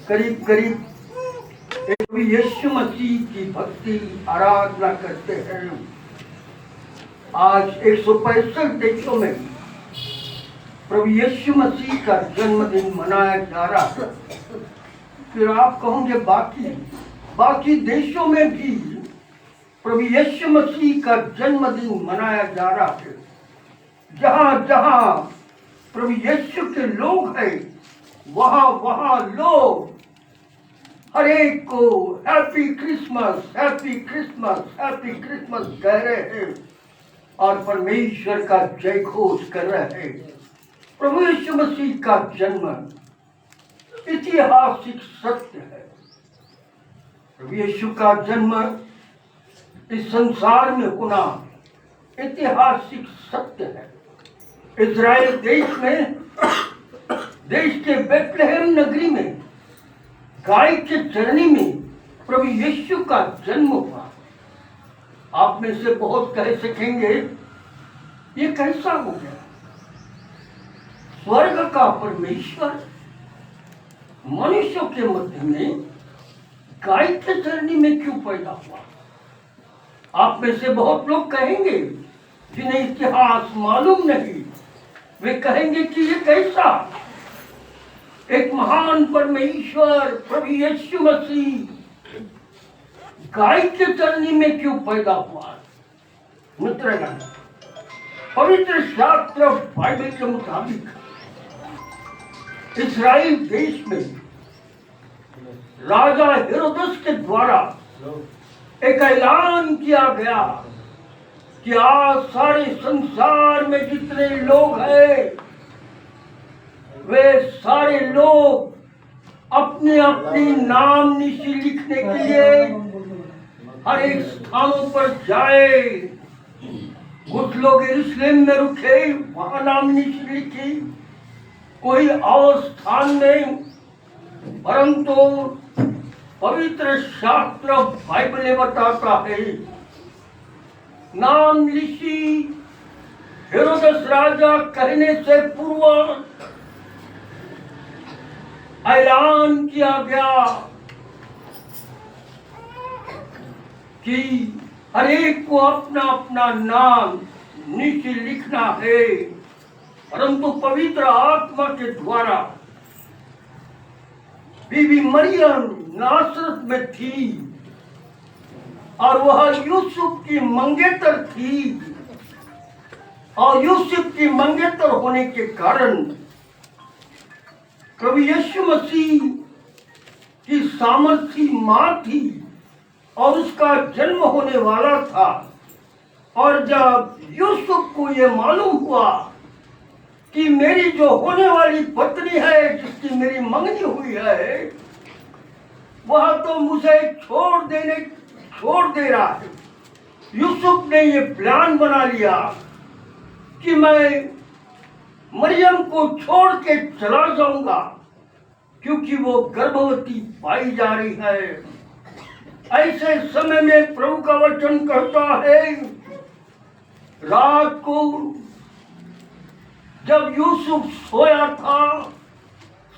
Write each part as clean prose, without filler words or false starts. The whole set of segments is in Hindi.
करीब करीब यीशु मसीह की भक्ति आराधना करते हैं। आज 165 देशों में प्रभु यीशु मसीह का जन्मदिन मनाया जा रहा है। फिर आप कहोगे बाकी देशों में भी प्रभु यीशु मसीह का जन्मदिन मनाया जा रहा है। जहां जहां प्रभु यीशु के लोग हैं वहां लोग हर एक को happy Christmas happy Christmas happy Christmas कह रहे हैं और परमेश्वर का जय घोष कर रहे हैं। प्रभु यीशु मसीह का जन्म ऐतिहासिक सत्य है। प्रभु यीशु का जन्म इस संसार में होना ऐतिहासिक सत्य है। इज़राइल देश के बेथलेहम नगरी में गाय के चरनी में प्रभु यीशु का जन्म हुआ। आप में से बहुत कह सकेंगे ये कैसा हो गया? स्वर्ग का परमेश्वर मनुष्यों के मध्य में गाय के चरनी में क्यों पैदा हुआ? आप में से बहुत लोग कहेंगे जिन्हें इतिहास मालूम नहीं, वे कहेंगे कि ये कैसा? एक महान परमेश्वर प्रभु यीशु मसीह गाय के चरनी में क्यों पैदा हुआ? मित्रगण, पवित्र शास्त्र बाइबल के मुताबिक इस्राएल देश में राजा हेरोदस के द्वारा एक ऐलान किया गया कि आज सारे संसार में जितने लोग हैं वे सारे लोग अपने अपने नाम निशी लिखने के लिए हर एक स्थानों पर जाए। कुछ लोग यरूशलेम में रुके, वहां नाम निशी लिखी, कोई और स्थान में, परंतु पवित्र शास्त्र बाइबल बताता है नाम लिखी हेरोदस राजा कहने से पूर्व ऐलान किया गया कि हर एक को अपना अपना नाम नीचे लिखना है। परंतु पवित्र आत्मा के द्वारा बीबी मरियम नासरत में थी और वह यूसुफ की मंगेतर थी और यूसुफ की मंगेतर होने के कारण प्रभु यीशु मसीह की सामर्थी मां थी और उसका जन्म होने वाला था। और जब यूसुफ को यह मालूम हुआ कि मेरी जो होने वाली पत्नी है, जिसकी मेरी मंगनी हुई है, वह तो मुझे छोड़ दे रहा है, यूसुफ ने ये प्लान बना लिया कि मैं मरियम को छोड़ के चला जाऊंगा क्योंकि वो गर्भवती पाई जा रही है। ऐसे समय में प्रभु का वचन कहता है रात को जब यूसुफ सोया था,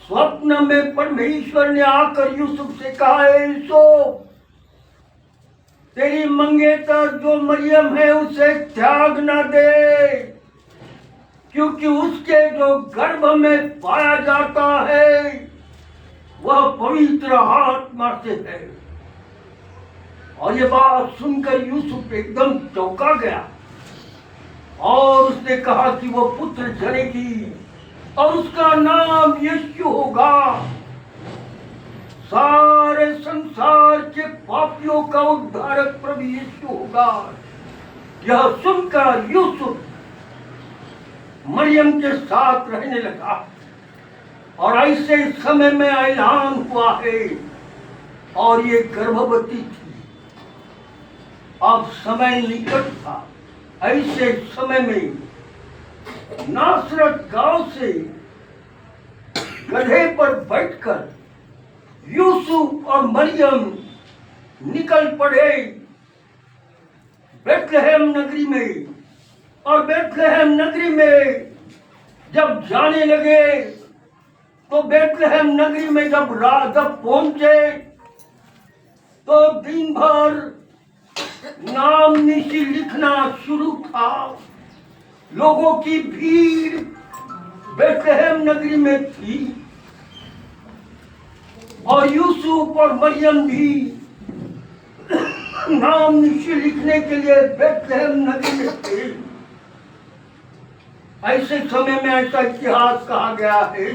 स्वप्न में परमेश्वर ने आकर यूसुफ से कहा, यूसुफ तेरी मंगेतर जो मरियम है उसे त्याग न दे, क्योंकि उसके जो गर्भ में पाया जाता है वह पवित्र आत्मा से है। और ये बात सुनकर यूसुफ एकदम चौंका गया और उसने कहा कि वो पुत्र जनेगी और उसका नाम यीशु होगा। सारे संसार के पापियों का उद्धारक प्रभु यीशु होगा। यह सुनकर यूसुफ मरियम के साथ रहने लगा और ऐसे समय में ऐलान हुआ है और ये गर्भवती थी। अब समय निकट था। ऐसे समय में नासरत गांव से गधे पर बैठकर यूसुफ और मरियम निकल पड़े बेथलेहम नगरी में। और बेथलेहम नगरी में जब जाने लगे तो बेथलेहम नगरी में जब पहुंचे तो दिन भर नाम निशी लिखना शुरू था। लोगों की भीड़ बेथलेहम नगरी में थी और यूसुफ और मरियम भी नाम निशी लिखने के लिए बेथलेहम नगरी में थे। ऐसे समय में ऐसा इतिहास कहा गया है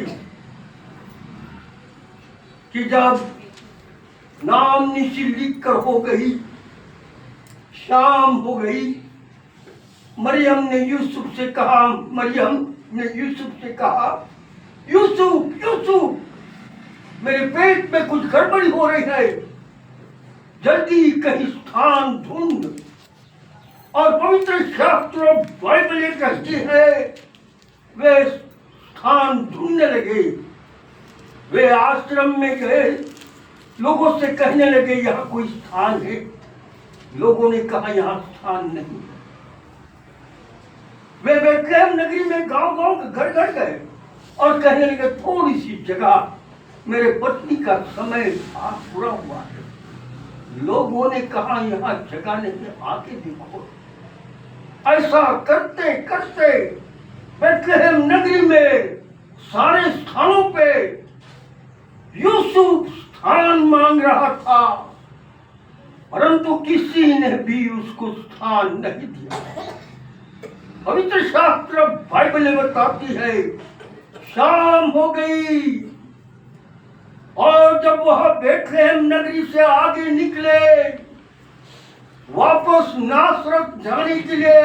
कि जब नाम निशी लिख कर हो गई, शाम हो गई, मरियम ने यूसुफ से कहा, यूसुफ यूसुफ, मेरे पेट में कुछ गड़बड़ी हो रही है, जल्दी कहीं स्थान ढूंढ। और पवित्र शास्त्र बाइबल कहती है वे स्थान ढूंढने लगे। वे आश्रम में गए, लोगों से कहने लगे यहाँ कोई स्थान है। लोगों ने कहा यहाँ स्थान नहीं। वे बेथलेहम नगरी में गांव-गांव घर घर गए और कहने लगे थोड़ी सी जगह, मेरे पत्नी का समय पूरा हुआ है। लोगों ने कहा यहाँ जगह नहीं, आके देखो। ऐसा करते करते बेथलेहम नगरी में सारे स्थानों पे यूसुफ स्थान मांग रहा था, परंतु किसी ने भी उसको स्थान नहीं दिया। पवित्र शास्त्र बाइबल बताती है शाम हो गई और जब वह बेथलेहम नगरी से आगे निकले वापस नासरत जाने के लिए,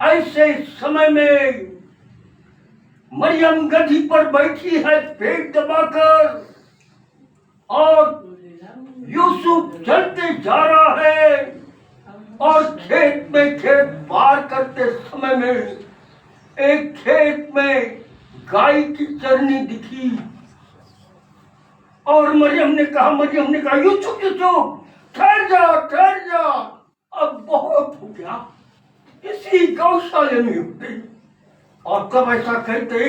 ऐसे समय में मरियम गधी पर बैठी है पेट दबाकर और यूसुफ चलते जा रहा है और खेत में खेत पार करते समय में एक खेत में गाय की चरनी दिखी और मरियम ने कहा यूसुफ ठहर जा, अब बहुत हो गया, इसी गौशाले में होते। और कब ऐसा कहते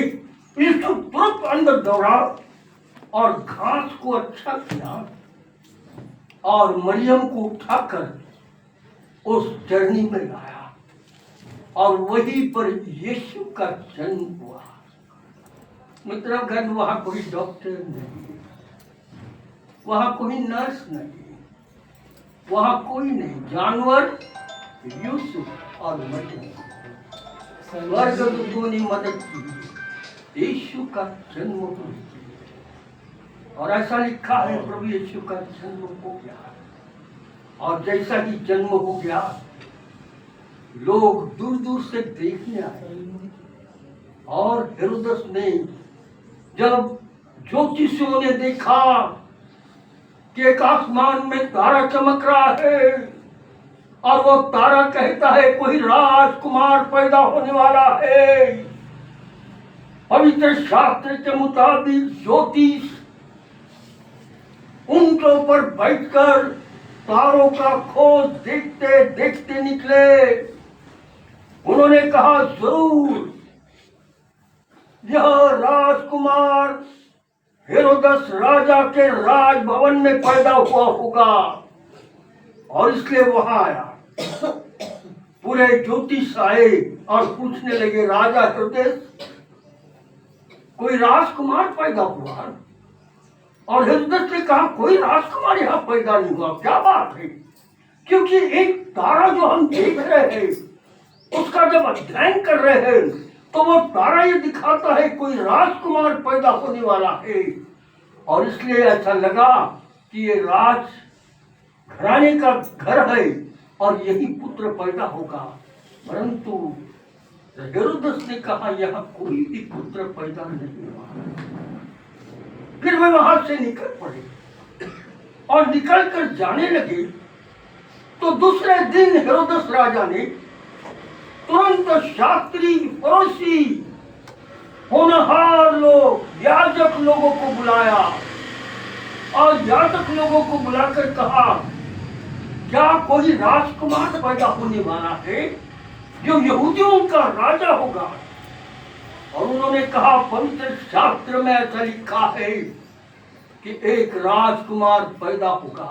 यूसुफ तुरंत अंदर दौड़ा और घास को अच्छा किया और मरियम को उठाकर उस चरनी में लाया और वहीं पर यीशु का जन्म हुआ। मित्रगण, वहां कोई डॉक्टर नहीं, वहां कोई नर्स नहीं, वहां कोई नहीं, जानवर यूसुफ और मरियम, स्वर्गदूतों ने मदद की यीशु का जन्म हुआ। और ऐसा लिखा है प्रभु यीशु का जन्म हो गया और जैसा ही जन्म हो गया लोग दूर दूर से देखने आए। और हेरोदस ने जब ज्योतिषियों ने देखा कि एक आसमान में तारा चमक रहा है और वो तारा कहता है कोई राजकुमार पैदा होने वाला है, पवित्र शास्त्र के मुताबिक ज्योतिष ऊंटों पर बैठकर तारों का खोज देखते देखते निकले। उन्होंने कहा जरूर यह राजकुमार हेरोदस राजा के राजभवन में पैदा हुआ होगा और इसलिए वहां आया। पूरे ज्योतिष आए और पूछने लगे राजा हेरोदेस कोई राजकुमार पैदा हुआ? और हेरोदेस ने कहा कोई राजकुमार यहाँ पैदा नहीं हुआ। क्या बात है? क्योंकि एक तारा जो हम देख रहे हैं उसका जब अध्ययन कर रहे हैं तो वो तारा ये दिखाता है कोई राजकुमार पैदा होने वाला है और इसलिए ऐसा लगा कि ये राज घराने का घर है और यही पुत्र पैदा होगा। परंतु हेरोदेस ने कहा यहाँ कोई भी पुत्र पैदा नहीं हुआ। फिर वे वहां से निकल पड़े और निकल कर जाने लगे तो दूसरे दिन हेरोदेस राजा ने तुरंत शास्त्री, फरीसी, होनहार लोग, याजक लोगों को बुलाया और याजक लोगों को बुलाकर कहा क्या कोई राजकुमार पैदा होने वाला है जो यहूदियों का राजा होगा? और उन्होंने कहा पवित्र शास्त्र में ऐसा लिखा है कि एक राजकुमार पैदा होगा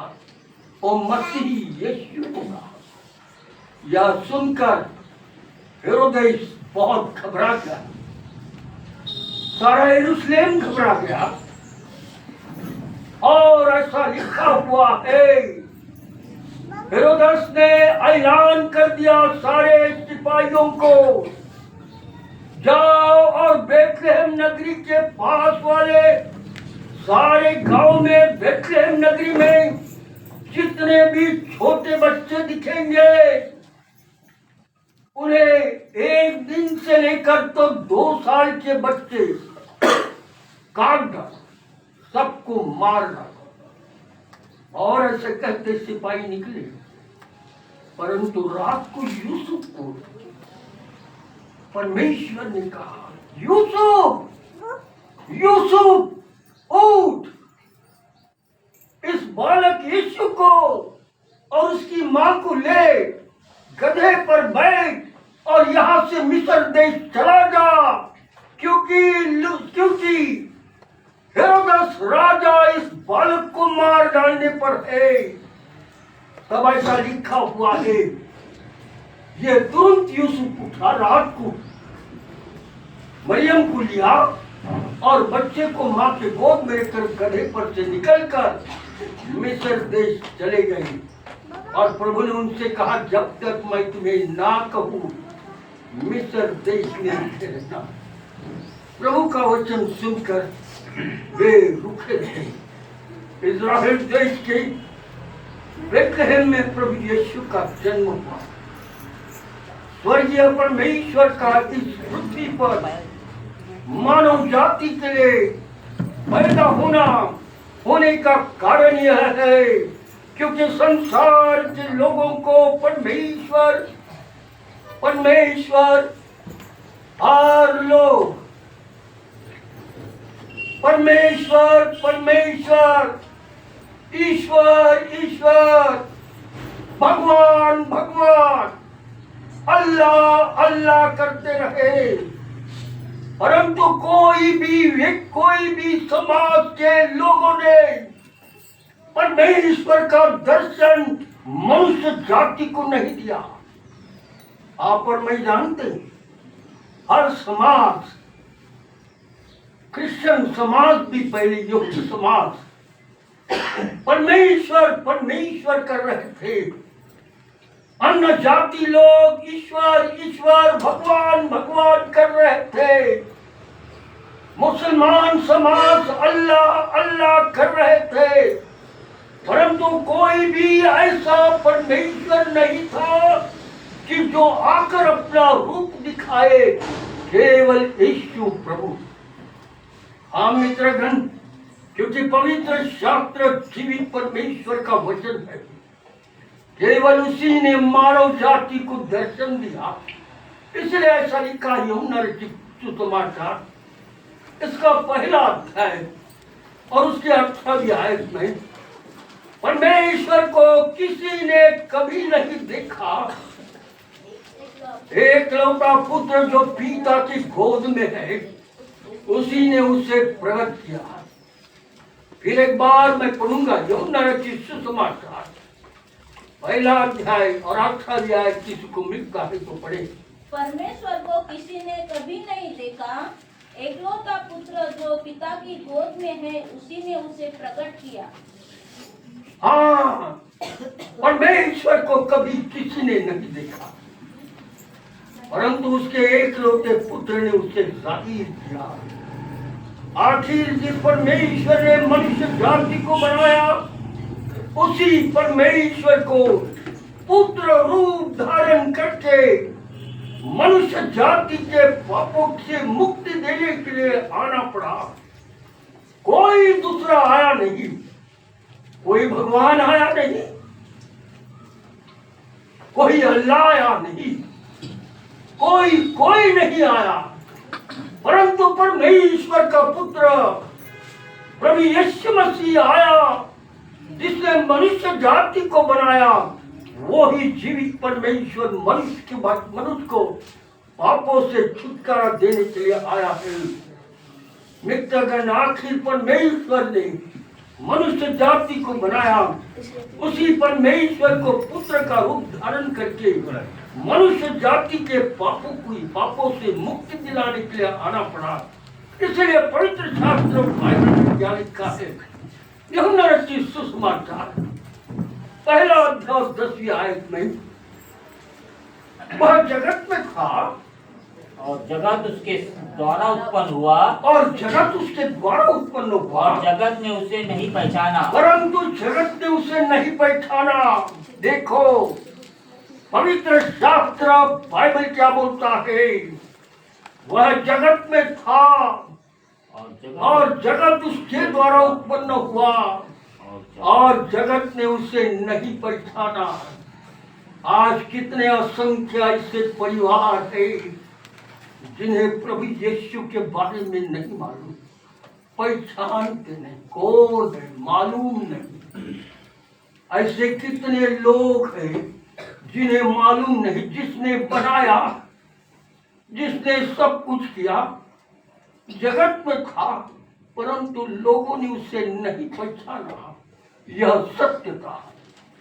और मसीह यीशु होगा। यह सुनकर हेरोदेस बहुत घबरा गया, सारा यरूशलेम घबरा गया। और ऐसा लिखा हुआ है, हेरोदेस ने ऐलान कर दिया सारे सिपाहियों को, जाओ और बेथलेहम नगरी के पास वाले सारे गांव में, बेथलेहम नगरी में जितने भी छोटे बच्चे दिखेंगे उन्हें 1 दिन से लेकर तो 2 साल के बच्चे काट डालो, सबको मार डालो। और ऐसे कहते सिपाही निकले, परंतु रात को यूसुफ को परमेश्वर ने कहा, यूसुफ यूसुफ उठ, इस बालक यीशु को और उसकी मां को ले, गधे पर बैठ और यहां से मिस्र देश चला जा, क्योंकि हेरोदेस राजा इस बालक को मार डालने पर है। तब ऐसा लिखा हुआ है, ये तुरंत यूसुफ उठा, रात को मरियम को लिया और बच्चे को मां के गोद में लेकर गधे पर से निकलकर मिस्र देश चले गए। और प्रभु ने उनसे कहा, जब तक मैं तुम्हें ना कहूं मिस्र देश में रहना। प्रभु का वचन सुनकर वे रुके रहे। इस्राएल देश के बेथलेहम में प्रभु यीशु का जन्म हुआ। स्वर्गीय परमेश्वर का इस पृथ्वी पर मानव जाति के लिए पैदा होने का कारण यह है क्योंकि संसार के लोगों को परमेश्वर हर लोग परमेश्वर ईश्वर भगवान अल्लाह करते रहे, परंतु कोई भी समाज के लोगों ने परमेश्वर का दर्शन मनुष्य जाति को नहीं दिया। आप और मैं जानते हैं, हर समाज, क्रिश्चियन समाज भी पहले, यहूदी समाज परमेश्वर कर रहे थे। अन्य जाति लोग ईश्वर भगवान कर रहे थे। मुसलमान समाज अल्लाह कर रहे थे, परंतु कोई भी ऐसा परमेश्वर नहीं था कि जो आकर अपना रूप दिखाए, केवल यीशु प्रभु। हाँ मित्रगण, क्योंकि पवित्र शास्त्र जीवित परमेश्वर का वचन है, केवल उसी ने मानव जाति को दर्शन दिया। इसलिए ऐसा लिखा यूहन्ना रचित सुसमाचार इसका पहला अध्याय और उसके 18वें आयत में, परमेश्वर को किसी ने कभी नहीं देखा, एकलौता पुत्र जो पिता की गोद में है उसी ने उसे प्रकट किया। फिर एक बार मैं पढ़ूंगा यूहन्ना रचित सुसमाचार पहला अध्याय और 18वें आयत, किसी को मिलता है तो पढ़े। परमेश्वर को किसी ने कभी नहीं देखा, एकलौता पुत्र जो पिता की गोद में है उसी ने उसे प्रकट किया। हाँ, परमेश्वर को कभी किसी ने नहीं देखा, परंतु उसके एकलौते पुत्र ने उसे जाहिर किया। आखिर जिस परमेश्वर ने मनुष्य जाति को बनाया, उसी परमेश्वर को पुत्र रूप धारण करके मनुष्य जाति के पापों से मुक्ति देने के लिए आना पड़ा। कोई दूसरा आया नहीं, कोई भगवान आया नहीं, कोई अल्लाह आया नहीं, कोई नहीं आया, परंतु परमेश्वर का पुत्र प्रभु यीशु मसीह आया, जिसने मनुष्य जाति को बनाया। वो ही जीवित परमेश्वर मनुष्य को पापों से छुटकारा देने के लिए आया है। मित्रगण, आखिर परमेश्वर ने मनुष्य जाति को बनाया, उसी परमेश्वर को पुत्र का रूप धारण करके मनुष्य जाति के पापों से मुक्ति दिलाने के लिए आना पड़ा। इसलिए पवित्र शास्त्र बाइबल में क्या लिखा है? यूहन्ना रचित सुसमाचार पहला अध्याय 10वीं आयत में, वह जगत में था और जगत उसके द्वारा उत्पन्न हुआ और जगत उसके द्वारा उत्पन्न हुआ, और जगत ने उसे नहीं पहचाना। परंतु जगत ने उसे नहीं पहचाना। देखो पवित्र शास्त्र बाइबल क्या बोलता है? वह जगत में था और जगत उसके द्वारा उत्पन्न हुआ और जगत ने उसे नहीं पहचाना। आज कितने असंख्य ऐसे परिवार है जिन्हें प्रभु यीशु के बारे में नहीं मालूम, पहचानते नहीं, कौन है मालूम नहीं। ऐसे कितने लोग हैं जिन्हें मालूम नहीं, जिसने बनाया, जिसने सब कुछ किया, जगत में था, परंतु लोगों ने उसे नहीं पहचाना। यह सत्य था।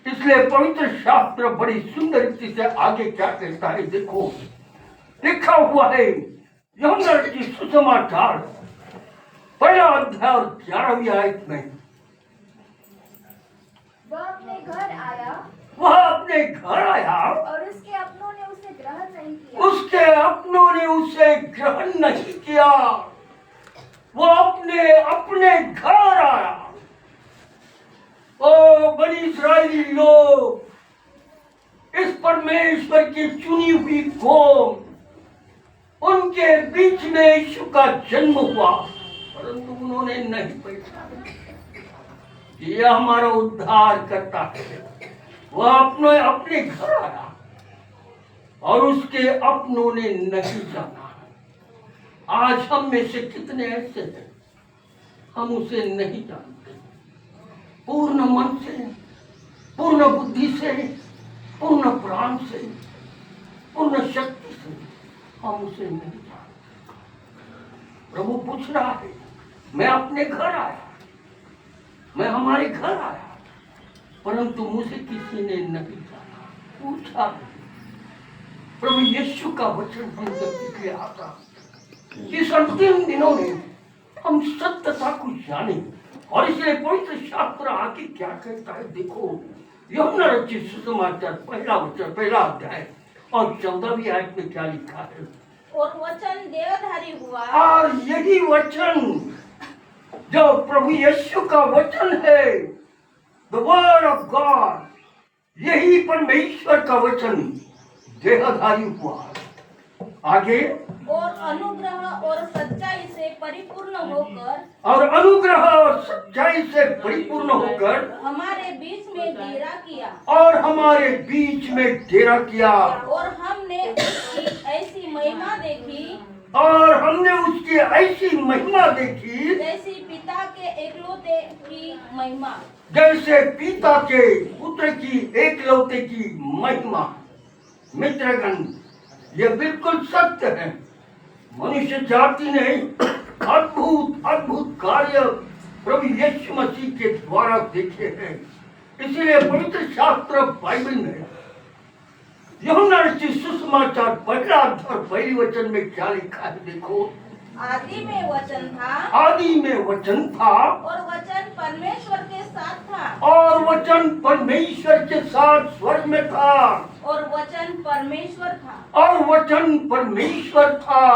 इसलिए पवित्र शास्त्र बड़ी सुंदर रीति से आगे क्या कहता है? देखो लिखा हुआ है यूहन्ना रचित सुसमाचार पहला अध्याय 11वीं आयत में, वह अपने घर आया और उसके अपनों ने उसे ग्रहण नहीं किया। उसके अपनों ने उसे ग्रहण नहीं किया। वो अपने घर आया। ओ बनी इस्राएली लोग, इस परमेश्वर की चुनी हुई कौम, उनके बीच में यीशु का जन्म हुआ, परंतु उन्होंने नहीं पहचाना यह हमारा उद्धार करता है। वह अपने घर आया और उसके अपनों ने नहीं जाना। आज हम में से कितने ऐसे हैं, हम उसे नहीं जानते। पूर्ण मन से, पूर्ण बुद्धि से, पूर्ण प्राण से, पूर्ण शक्ति से हम उसे नहीं जानते। प्रभु पूछ रहा है, मैं अपने घर आया, मैं हमारे घर आया, परंतु मुझे किसी ने नहीं जाना, पूछा नहीं। प्रभु यीशु का वचन हम जब के आता, इस अंतिम दिनों में हम सत्यता को जाने, और इसलिए पवित्र शास्त्र आगे क्या कहता है? देखो यूहन्ना रचित सुसमाचार पहला अध्याय और 14वीं आयत में क्या लिखा है? और वचन देहधारी हुआ, और यही वचन जो प्रभु यीशु का वचन है, द वर्ड ऑफ गॉड, यही परमेश्वर का वचन देहधारी हुआ। आगे, और अनुग्रह और सच्चाई से परिपूर्ण होकर, और अनुग्रह और सच्चाई से परिपूर्ण होकर हमारे बीच में डेरा किया, और हमारे बीच में डेरा किया, और हमने उसकी ऐसी महिमा देखी, और हमने उसकी ऐसी महिमा देखी जैसी पिता के एकलौते की महिमा, जैसे पिता के पुत्र की एकलौते की महिमा। मित्रगण, यह बिल्कुल सत्य है। मनुष्य जाति ने अद्भुत कार्य प्रभु यीशु मसीह के द्वारा देखे हैं। इसीलिए पवित्र शास्त्र बाइबल में यूहन्ना रचित सुसमाचार पहला अध्याय पहली वचन में क्या लिखा है? देखो, आदि में वचन था, आदि में वचन था, और वचन परमेश्वर के साथ था, और वचन परमेश्वर के साथ स्वर्ग में था, और वचन परमेश्वर था, और वचन परमेश्वर था।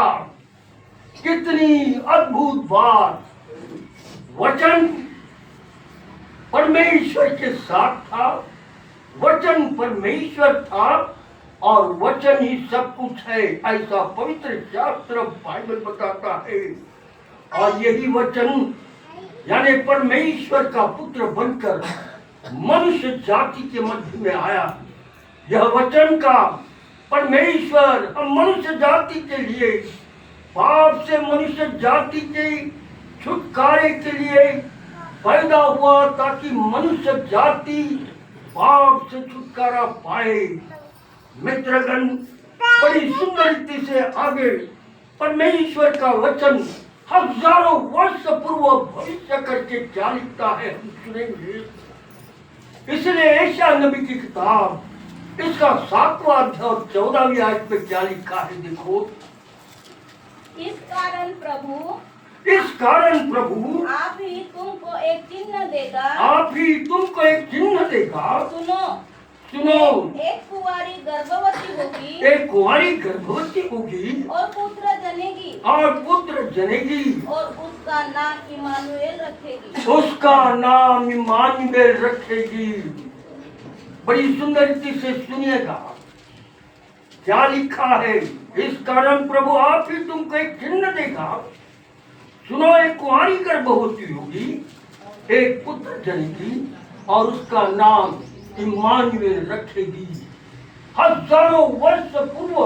कितनी अद्भुत बात! वचन परमेश्वर के साथ था, वचन परमेश्वर था, और वचन ही सब कुछ है, ऐसा पवित्र शास्त्र बाइबल बताता है। और यही वचन यानी परमेश्वर का पुत्र बनकर मनुष्य जाति के मध्य में आया। यह वचन का परमेश्वर हम मनुष्य जाति के लिए, पाप से मनुष्य जाति के छुटकारे के लिए पैदा हुआ, ताकि मनुष्य जाति पाप से छुटकारा पाए। मित्रगण, बड़ी सुंदर रीति से आगे परमेश्वर का वचन हजारों वर्ष पूर्व भविष्य करके क्या लिखता है हम सुनेंगे। इसलिए एशिया नबी की किताब इसका 7वां अध्याय और 14वीं आयत में क्या लिखा है देखो। इस कारण प्रभु आप ही तुमको एक चिन्ह देगा। सुनो एक कुंवारी गर्भवती होगी और पुत्र जनेगी और उसका नाम इमानुएल रखेगी। बड़ी सुंदर रीति से सुनिएगा क्या लिखा है। इस कारण प्रभु आप ही तुमको एक चिन्ह देगा। सुनो एक कुंवारी गर्भवती होगी, एक पुत्र जनेगी और उसका नाम इमानुएल रखेगी। हजारों वर्ष पूर्व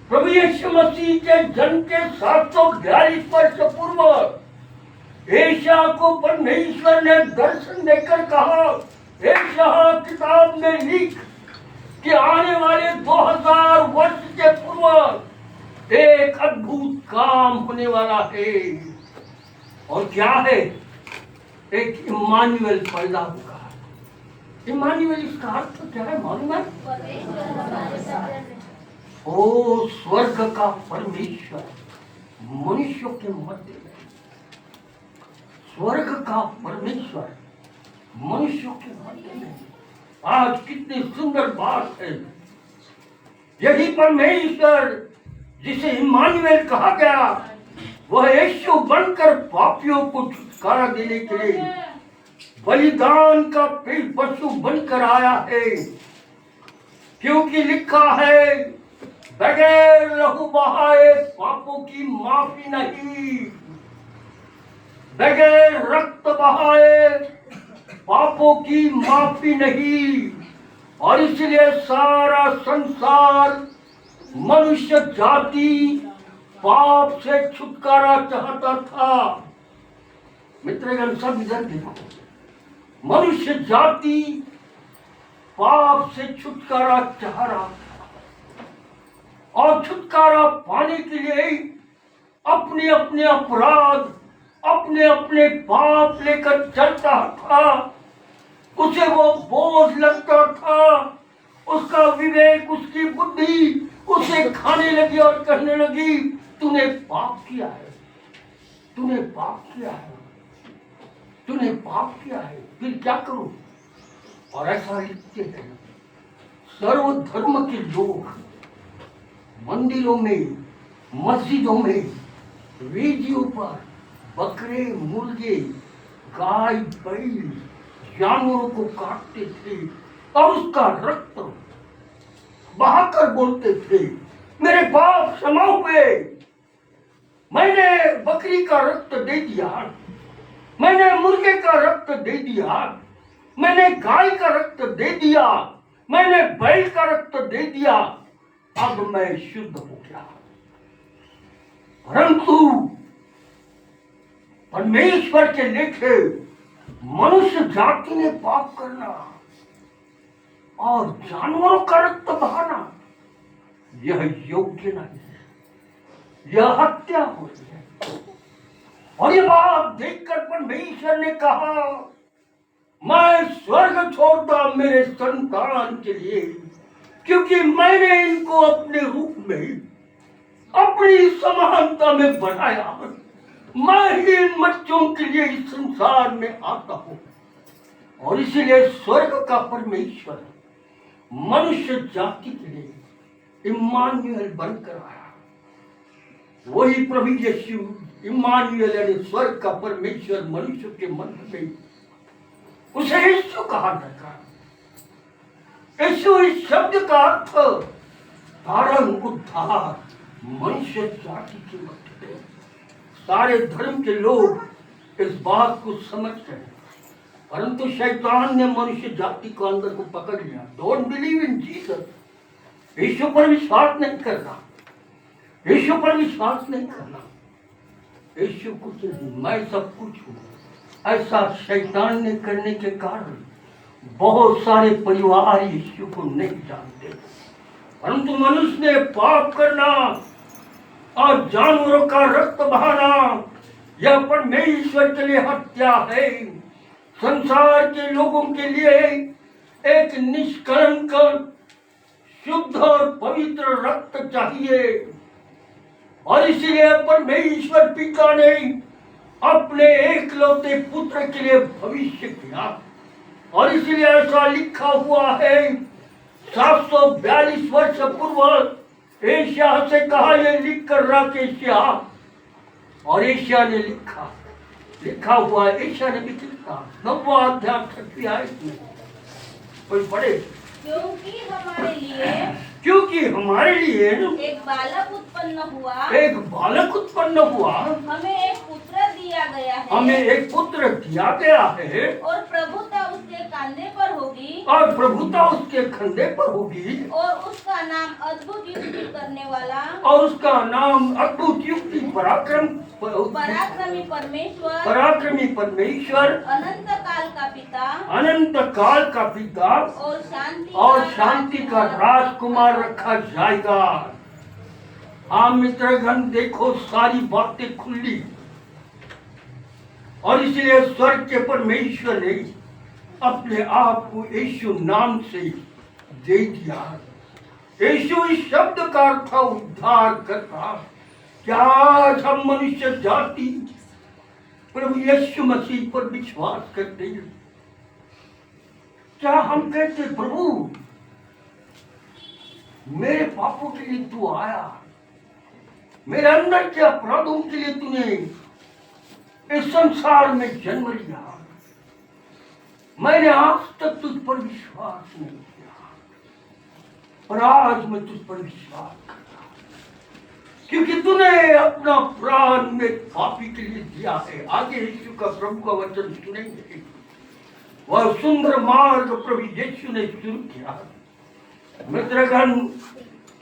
प्रभु यीशु मसीह के जन्म के 742 वर्ष पूर्व एशिया को परमेश्वर ने दर्शन देकर कहा, एशिया किताब में लिख कि आने वाले 2000 वर्ष के पूर्व एक अद्भुत काम होने वाला है। और क्या है? एक इमानुएल पैदा होगा। इमानुएल इसका अर्थ क्या है मालूम है? ओ स्वर्ग का परमेश्वर मनुष्यों के मध्य में, स्वर्ग का परमेश्वर मनुष्यों के मध्य में। आज कितनी सुंदर बात है। यही परमेश्वर जिसे इमानुएल कहा गया वह यीशु बनकर पापियों को छुटकारा देने के लिए बलिदान का पशु बनकर आया है। क्योंकि लिखा है बगैर लहू बहाए पापों की माफी नहीं, बगैर रक्त बहाए पापों की माफी नहीं। और इसलिए सारा संसार मनुष्य जाति पाप से छुटकारा चाहता था। मित्रगण सब इधर देखो, मनुष्य जाति पाप से छुटकारा चाह रहा था और छुटकारा पाने के लिए अपने अपने अपराध अपने अपने पाप लेकर चलता था। उसे वो बोझ लगता था, उसका विवेक उसकी बुद्धि उसे खाने लगी और कहने लगी तूने पाप किया है, तूने पाप किया है, तूने पाप किया है, फिर क्या करूं? और ऐसा लिखते हैं सर्वधर्म के लोग मंदिरों में मस्जिदों में वेदियों पर बकरे मुर्गे गाय बैल जानवरों को काटते थे और उसका रक्त बहाकर बोलते थे मेरे पाप क्षमा हुए, मैंने बकरी का रक्त दे दिया, मैंने मुर्गे का रक्त दे दिया, मैंने गाय का रक्त दे दिया, मैंने बैल का रक्त दे दिया, अब मैं शुद्ध हो गया। परंतु परमेश्वर के लेखे मनुष्य जाति ने पाप करना और जानवरों का रक्त बहाना यह योग्य नहीं है, यह हत्या होती है। और ये बात देखकर परमेश्वर ने कहा मैं स्वर्ग छोड़ता मेरे संतान के लिए, क्योंकि मैंने इनको अपने रूप में अपनी समानता में बनाया। मैं ही इन बच्चों के लिए इस संसार में आता हूं। और इसीलिए स्वर्ग का परमेश्वर मनुष्य जाति के लिए इम्मानुएल बनकर आया। वही प्रभु यीशु इम्मानुएल यानी स्वर्ग का परमेश्वर मनुष्य के मन में, उसे यीशु कहा जाता है। यीशु इस शब्द का अर्थ तारण उद्धार मनुष्य जाति के मध्य में। सारे धर्म के लोग इस बात को समझते हैं, परंतु शैतान ने मनुष्य जाति को अंदर को पकड़ लिया। डोंट बिलीव इन जीसस, यीशु पर विश्वास नहीं करना, यीशु पर विश्वास नहीं करना। यीशु कुछ नहीं, मैं सब कुछ हूँ, ऐसा शैतान ने करने के कारण बहुत सारे परिवार यीशु को नहीं जानते। परंतु मनुष्य ने पाप करना और जानवरों का रक्त बहाना यह परमेश्वर के लिए हत्या है। संसार के लोगों के लिए एक निष्कलंक, शुद्ध और पवित्र रक्त चाहिए, और इसलिए परमेश्वर पिता ने अपने एकलौते पुत्र के लिए भविष्य किया। और इसलिए ऐसा लिखा हुआ है, 742 वर्ष पूर्व एशिया से कहा, यह लिख कर रख एशिया, और एशिया ने लिखा हुआ है, एशिया ने भी लिखा 9वां अध्याय 6वीं आयत में। कोई पढ़े। क्योंकि हमारे लिए एक बालक उत्पन्न हुआ, हमें एक पुत्र दिया गया है, और प्रभुता उसके कंधे पर होगी, और उसका नाम अद्भुत युक्ति करने वाला, और उसका नाम अद्भुत युक्ति पराक्रमी परमेश्वर, अनंत काल का पिता, और शांति का राजकुमार रखा जाएगा। हाँ मित्रगण, देखो सारी बातें खुली, और इसलिए स्वर्ग के परमेश्वर ने अपने आप को यीशु नाम से दे दिया। यीशु इस शब्द का अर्थ उद्धार करता। क्या आज हम मनुष्य जाति प्रभु यीशु मसीह पर विश्वास करते हैं? क्या हम कहते, प्रभु मेरे पापों के लिए तू आया, मेरे अंदर के अपराधों के लिए तूने इस संसार में जन्म लिया, मैंने आज तक तुझ पर विश्वास नहीं किया, और आज मैं तुझ पर विश्वास करता हूं, क्योंकि तूने अपना प्राण में पापी के लिए दिया है। आगे यीशु का प्रभु का वचन सुनेंगे। वह सुंदर मार्ग प्रभु यीशु ने शुरू किया। मित्रगण,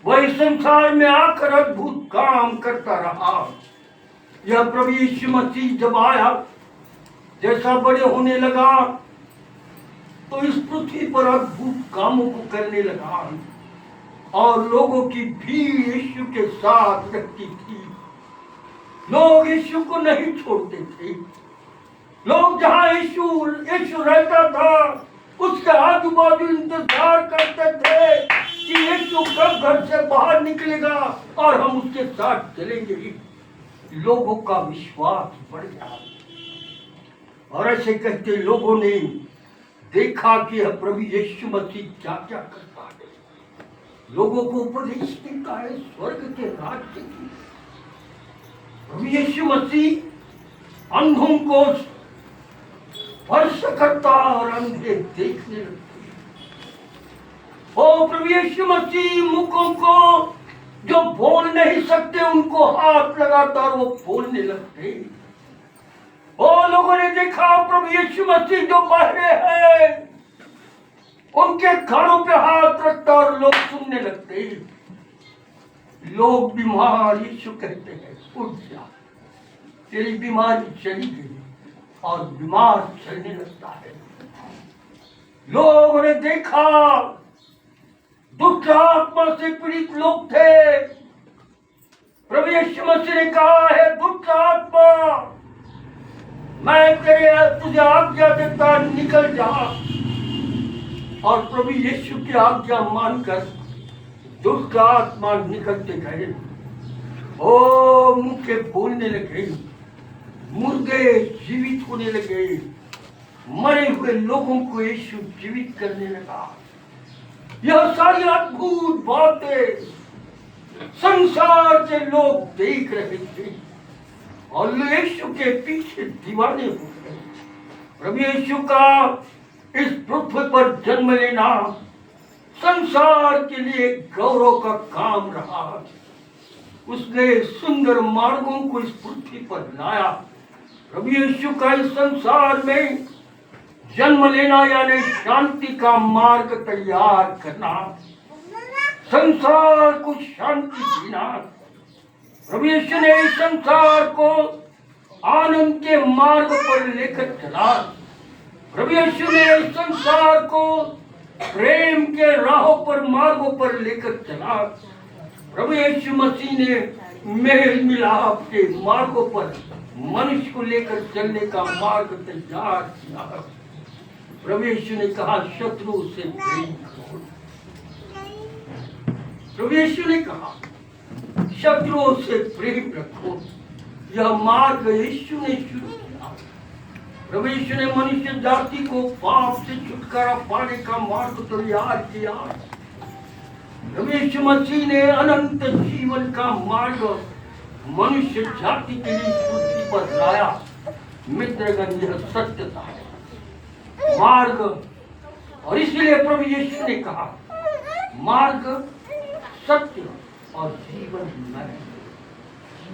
वही संसार में आकर अद्भुत काम करता रहा। यह प्रभु यीशु मसीह जब आया, जैसा बड़े होने लगा, तो इस पृथ्वी पर अद्भुत कामों को करने लगा, और लोगों की भीड़ यीशु के साथ रहती थी। लोग यीशु को नहीं छोड़ते थे। लोग जहां यीशु रहता था, उसके आजू बाजू इंतजार करते थे कि यीशु कब घर से बाहर निकलेगा और हम उसके साथ चलेंगे। लोगों का विश्वास बढ़ गया, और ऐसे कहते लोगों ने देखा कि यह प्रभु यीशु मसीह क्या क्या करता है। लोगों को उपदेश देता है स्वर्ग के राज्य की। प्रभु यीशु मसीह अंधों को स्पर्श करता और अंधे देखने लगते। ओ प्रभु यीशु मसीह मुखों को जो बोल नहीं सकते उनको हाथ लगाता और वो बोलने लगते। ओ लोगों ने देखा प्रभु यीशु मसीह जो बहरे हैं उनके कानों पे हाथ रखता और लोग सुनने लगते। लोग बीमार, यीशु कहते हैं उठ जा, तेरी बीमारी चली गई, और बीमार चलने लगता है। लोगों ने देखा दुष्ट आत्मा से पीड़ित लोग थे। प्रभु यीशु मसीह ने कहा है, दुष्ट आत्मा मैं तुझे आज्ञा देता, निकल जा। और प्रभु यीशु की आज्ञा मानकर दुष्ट आत्मा निकलते गए। ओ मुझे बोलने लगे, मुर्दे जीवित होने लगे, मरे हुए लोगों को यीशु जीवित करने लगा। यह सारी अद्भुत बातें संसार के लोग देख रहे थे, और यीशु के पीछे दीवाने हो गए। प्रभु यीशु का इस पृथ्वी पर जन्म लेना संसार के लिए गौरव का काम रहा। उसने सुंदर मार्गों को इस पृथ्वी पर लाया। प्रभु यीशु का इस संसार में जन्म लेना यानी शांति का मार्ग तैयार करना, संसार को शांति देना। प्रभु यीशु ने इस संसार को आनंद के मार्ग पर लेकर चला। प्रभु यीशु ने इस संसार को प्रेम के राहों पर, मार्गों पर लेकर चला। प्रभु यीशु मसीह ने मेल मिलाप के मार्गों पर मनुष्य को लेकर चलने का मार्ग तैयार किया। प्रभु यीशु ने कहा शत्रु से प्रेम करो। प्रभु यीशु ने कहा शत्रुओं से प्रेम रखो। यह मार्ग यीशु ने शुरू किया। प्रभु यीशु ने मनुष्य जाति को पाप से छुटकारा पाने का मार्ग तैयार किया। प्रभु यीशु मसीह ने अनंत जीवन का मार्ग मनुष्य जाति के लिए पृथ्वी पर लाया। मित्रगण, यह सत्यता है मार्ग। और इसलिए प्रभु यीशु ने कहा मार्ग, सत्य और जीवन मैं,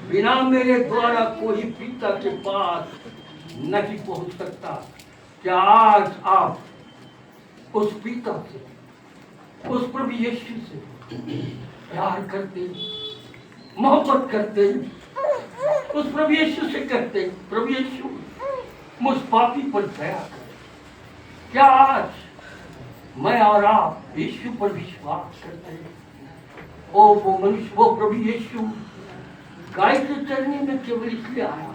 बिना मेरे द्वारा कोई पिता के पास नहीं पहुंच सकता। क्या आज आप उस पिता से, उस प्रभु यीशु से प्यार करते, मोहब्बत करते, उस प्रभु यीशु से कहते प्रभु यीशु मुझ पापी पर दया कर? क्या आज मैं और आप यीशु पर विश्वास करते हैं? ओ वो मनुष्य, वो प्रभु यीशु गाय के चरने में केवल इसलिए आया,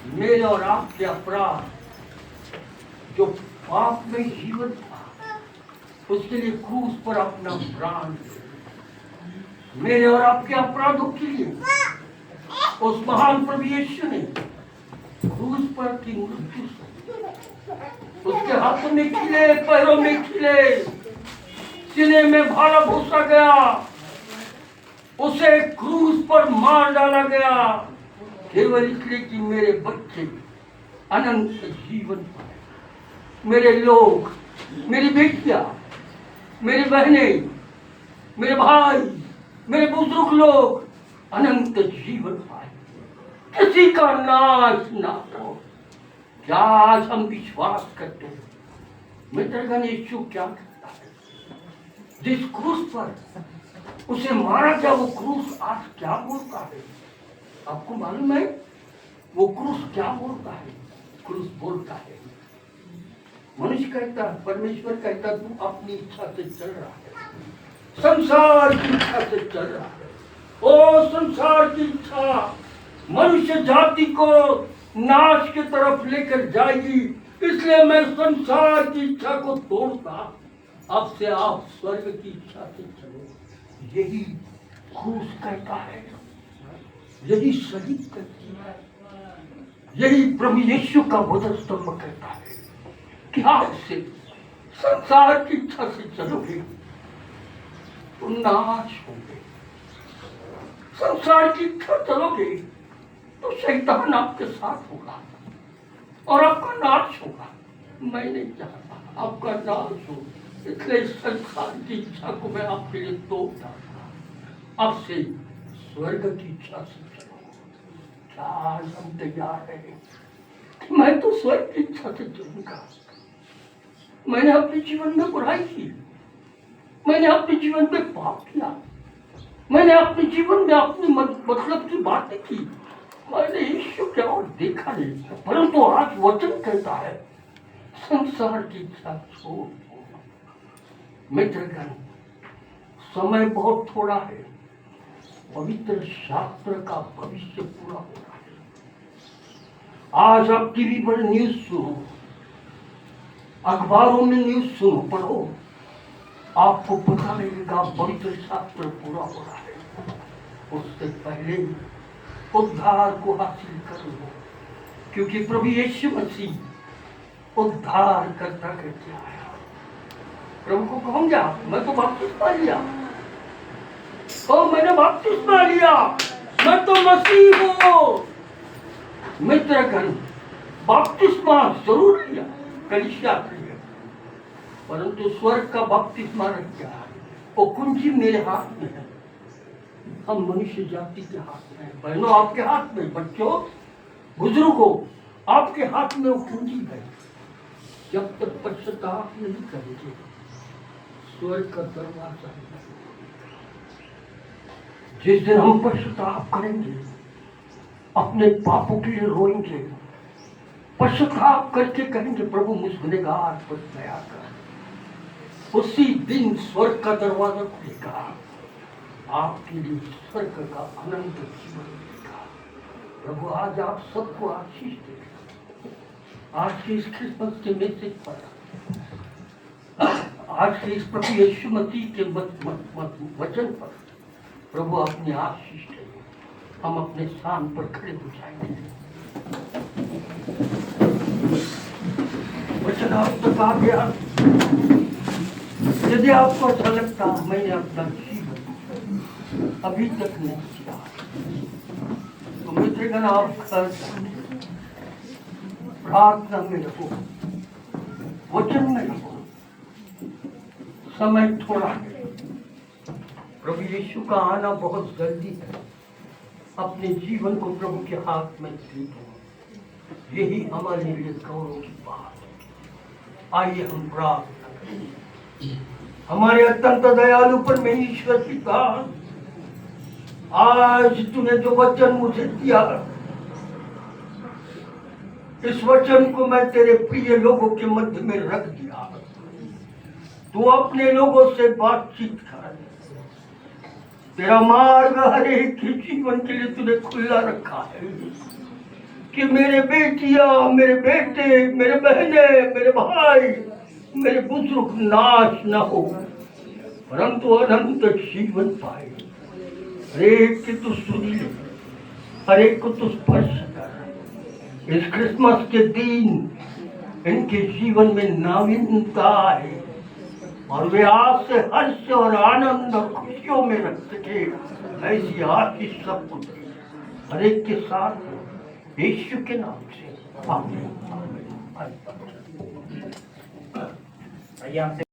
मेरे और आपके अपराध, जो पाप में जीवन था, उसके लिए क्रूस पर अपना प्राण दिया। मेरे और आपके अपराधों के लिए उस महान प्रभु यीशु ने क्रूस पर की मृत्यु से, उसके हाथों में खिले, पैरों में खिले, सीने में भाला भूसा गया, उसे क्रूस पर मार डाला गया, केवल इसलिए कि मेरे बच्चे अनंत जीवन पाए। मेरे लोग, मेरी बेटियां, मेरी बहनें, मेरे भाई, मेरे बुजुर्ग लोग अनंत जीवन पाए, किसी का नाश ना हो। क्या आज हम विश्वास करते हैं? मित्रगण, यीशु क्या करता है? जिस क्रूस पर उसे मारा गया, वो क्रूस आज क्या बोलता है? आपको मालूम है वो क्रूस क्या बोलता है? क्रूस बोलता है, मनुष्य कहता है, परमेश्वर कहता है, तू अपनी इच्छा से चल रहा है, संसार की इच्छा से चल रहा है। ओ संसार की इच्छा मनुष्य जाति को नाश की तरफ लेकर जाएगी, इसलिए मैं संसार की इच्छा को तोड़ता, अब से आप स्वर्ग की इच्छा से चलो। यही क्रूस कहता है, यही सलीब कहती है, यही प्रभु यीशु का वचन स्तंभ कहता है कि आज से संसार की इच्छा से चलोगे तो नाश होंगे। संसार की इच्छा चलोगे तो शैतान आपके साथ होगा और आपका नाश होगा। मैं नहीं चाहता आपका नाश हो, इसलिए संसार की इच्छा को मैं आपके लिए तोड़ डालूंगा। अब से स्वर्ग की इच्छा से चलो। क्या आज हम तैयार हैं कि मैं तो स्वर्ग की इच्छा से चलूंगा? मैंने अपने जीवन में बुराई की, मैंने अपने जीवन में पाप किया, मैंने अपने जीवन में अपनी मतलब की बातें की, मैंने यीशु क्या और देखा नहीं, परंतु आज वचन कहता है संसार की इच्छा छोड़। मित्रगण, समय बहुत थोड़ा है, पवित्र शास्त्र का भविष्य पूरा हो रहा है। आज आप टीवी पर न्यूज सुनो, अखबारों में न्यूज सुनो, पढ़ो, आपको पता लगेगा पवित्र शास्त्र पूरा हो रहा है। उससे पहले उद्धार को हासिल कर लो, क्योंकि प्रभु यीशु मसीह उद्धार करता करके आया। प्रभु को कहूंगा मैं तो बपतिस्मा लिया, तो मैंने बपतिस्मा लिया, मैं तो मसीह हूँ। मित्रगण, बपतिस्मा जरूर लिया, कलीसिया लिया, परंतु स्वर्ग का बपतिस्मा रह गया। वो कुंजी मेरे हाथ में है, हम मनुष्य जाति के हाथ में है। बहनों आपके हाथ में, बच्चों बुजुर्गों आपके हाथ में वो कुंजी है। जब तक पश्चाताप नहीं करेंगे स्वर्ग का दरवाजा है। जिस दिन हम पश्चाताप करेंगे, अपने पापों के लिए रोएंगे, पश्चाताप करके कहेंगे प्रभु मुझ गुनहगार पर दया कर, उसी दिन स्वर्ग का दरवाजा खुलेगा, आपके लिए स्वर्ग का अनंत जीवन मिलेगा। प्रभु आज आप सबको आशीष दे। आज के इस क्रिसमस के मैसेज पर, आज के इस प्रभु यीशु मसीह के वचन पर प्रभु अपनी आशीष दे। हम अपने स्थान पर खड़े हो जाएंगे। वचन आप तक आ गया। यदि आपको ऐसा लगता मैंने अपना जीवन अभी तक नहीं किया, तो मित्रगण आप प्रार्थना में रहो, वचन में रहो। समय थोड़ा है, प्रभु यीशु का आना बहुत जल्दी है। अपने जीवन को प्रभु के हाथ में दे दो। यही हमारे लिए गौरव की बात है। आइए हम प्रार्थना करें। हमारे अत्यंत दयालु परमेश्वर पिता, आज तूने जो वचन मुझे दिया, इस वचन को मैं तेरे प्रिय लोगों के मध्य में रख दिया। तू अपने लोगों से बातचीत कर। तेरा मार्ग हर एक के जीवन के लिए तूने खुला रखा है कि मेरे बेटियां, मेरे बेटे, मेरे बहने, मेरे भाई, मेरे बुजुर्ग नाश न हो, परंतु अनंत जीवन पाए। हर एक की तू सुनी ले, हर एक को तू स्पर्श कर। इस क्रिसमस के दिन इनके जीवन में नवीनता आए और वे आज से हर्ष और आनंद और खुशियों में रख सके। ऐसी आशीष सबको दे, हर एक के साथ यीशु के नाम से आमीन। आइए आपसे